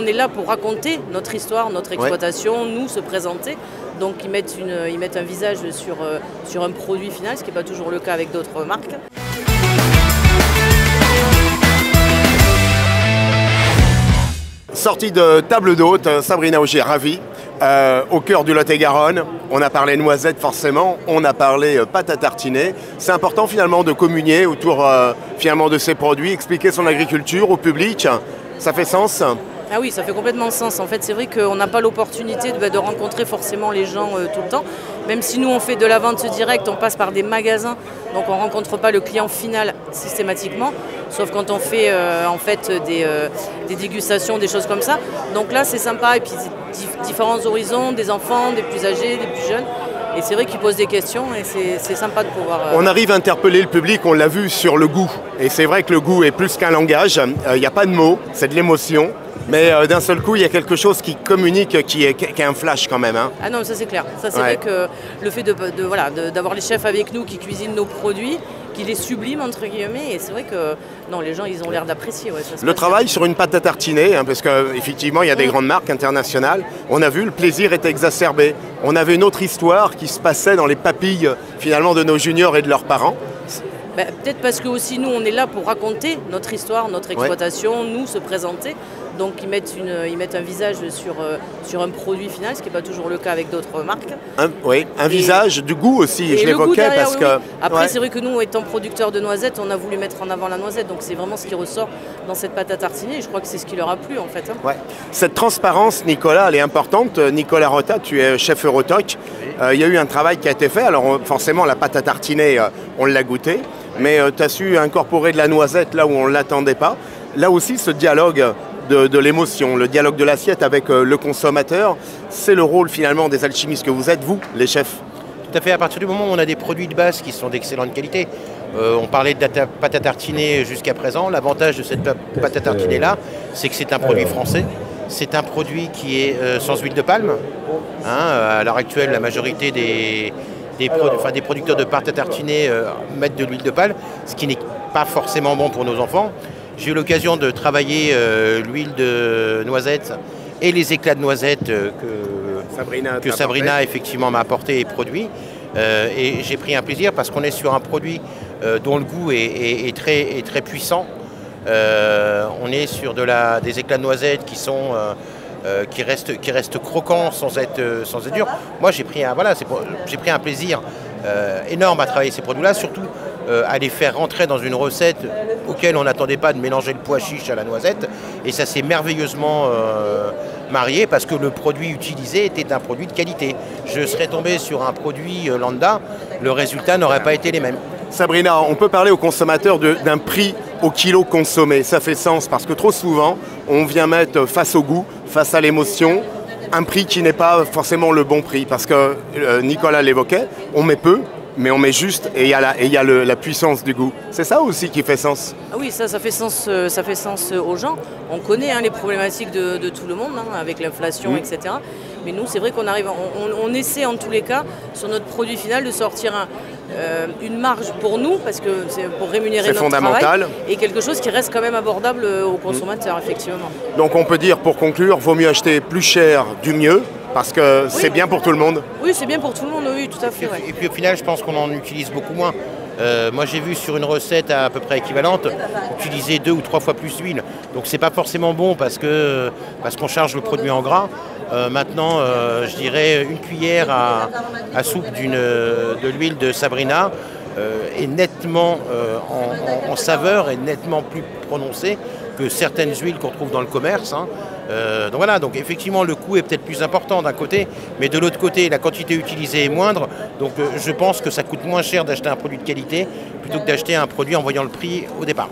est là pour raconter notre histoire, notre exploitation, nous se présenter. Donc ils mettent un visage sur un produit final, ce qui n'est pas toujours le cas avec d'autres marques. Sortie de table d'hôte, Sabrina Augier, ravie. Au cœur du Lot-et-Garonne, on a parlé noisettes forcément, on a parlé pâte à tartiner. C'est important finalement de communier autour finalement de ces produits, expliquer son agriculture au public. Ça fait sens? Ah oui, ça fait complètement sens. En fait, c'est vrai qu'on n'a pas l'opportunité de rencontrer forcément les gens tout le temps. Même si nous, on fait de la vente directe, on passe par des magasins, donc on ne rencontre pas le client final systématiquement, sauf quand on fait en fait des dégustations, des choses comme ça. Donc là, c'est sympa, et puis différents horizons, des enfants, des plus âgés, des plus jeunes. Et c'est vrai qu'ils posent des questions et c'est sympa de pouvoir... On arrive à interpeller le public, on l'a vu sur le goût. Et c'est vrai que le goût est plus qu'un langage, il n'y a pas de mots, c'est de l'émotion. Mais d'un seul coup, il y a quelque chose qui communique, qui est un flash quand même. Hein. Ah non, ça c'est clair. Ça c'est vrai que le fait d'avoir les chefs avec nous qui cuisinent nos produits, qui les subliment entre guillemets, et c'est vrai que non, les gens ils ont l'air d'apprécier. Ouais, le travail sur une pâte à tartiner, hein, parce qu'effectivement il y a des grandes marques internationales, on a vu le plaisir est exacerbé. On avait une autre histoire qui se passait dans les papilles finalement de nos juniors et de leurs parents. Peut-être parce que aussi nous on est là pour raconter notre histoire, notre exploitation, nous se présenter. Donc ils mettent un visage sur un produit final, ce qui n'est pas toujours le cas avec d'autres marques. Un visage, du goût aussi, je l'évoquais parce que... Après c'est vrai que nous, étant producteurs de noisettes, on a voulu mettre en avant la noisette, donc c'est vraiment ce qui ressort dans cette pâte à tartiner, et je crois que c'est ce qui leur a plu en fait. Hein. Cette transparence, Nicolas, elle est importante. Nicolas Rota, tu es chef Eurotoc. Il y a eu un travail qui a été fait, alors forcément la pâte à tartiner, on l'a goûtée, mais tu as su incorporer de la noisette là où on ne l'attendait pas. Là aussi, ce dialogue de l'émotion, le dialogue de l'assiette avec le consommateur, c'est le rôle finalement des alchimistes que vous êtes, vous, les chefs. Tout à fait, à partir du moment où on a des produits de base qui sont d'excellente qualité. On parlait de la pâte à tartiner jusqu'à présent. L'avantage de cette pâte à tartiner là, c'est que c'est un produit français. C'est un produit qui est sans huile de palme. À l'heure actuelle, la majorité des producteurs de pâte à tartiner mettent de l'huile de palme, ce qui n'est pas forcément bon pour nos enfants. J'ai eu l'occasion de travailler l'huile de noisette et les éclats de noisette que Sabrina effectivement m'a apporté et produit. Et j'ai pris un plaisir parce qu'on est sur un produit dont le goût est très puissant. On est sur des éclats de noisette qui restent croquants sans être durs. Moi j'ai pris un plaisir énorme à travailler ces produits-là, surtout à les faire rentrer dans une recette auquel on n'attendait pas de mélanger le pois chiche à la noisette. Et ça s'est merveilleusement marié parce que le produit utilisé était un produit de qualité. Je serais tombé sur un produit lambda, le résultat n'aurait pas été les mêmes. Sabrina, on peut parler aux consommateurs d'un prix au kilo consommé. Ça fait sens parce que trop souvent, on vient mettre face au goût, face à l'émotion, un prix qui n'est pas forcément le bon prix. Parce que Nicolas l'évoquait, on met peu, mais on met juste et il y a la puissance du goût. C'est ça aussi qui fait sens. Ah oui, ça fait sens aux gens. On connaît les problématiques de tout le monde, avec l'inflation, etc. Mais nous, c'est vrai qu'on arrive, on essaie en tous les cas, sur notre produit final, de sortir une marge pour nous, parce que c'est pour rémunérer notre travail, et quelque chose qui reste quand même abordable aux consommateurs, effectivement. Donc on peut dire, pour conclure, vaut mieux acheter plus cher du mieux, parce que c'est bien pour tout le monde. Oui, c'est bien pour tout le monde, oui, tout à fait. Et puis au final, je pense qu'on en utilise beaucoup moins. Moi j'ai vu sur une recette à peu près équivalente utiliser 2 ou 3 fois plus d'huile. Donc c'est pas forcément bon parce qu'on charge le produit en gras. Maintenant, je dirais une cuillère à soupe de l'huile de Sabrina est nettement en saveur et nettement plus prononcée que certaines huiles qu'on trouve dans le commerce. Donc voilà, donc effectivement le coût est peut-être plus important d'un côté, mais de l'autre côté la quantité utilisée est moindre, donc je pense que ça coûte moins cher d'acheter un produit de qualité plutôt que d'acheter un produit en voyant le prix au départ.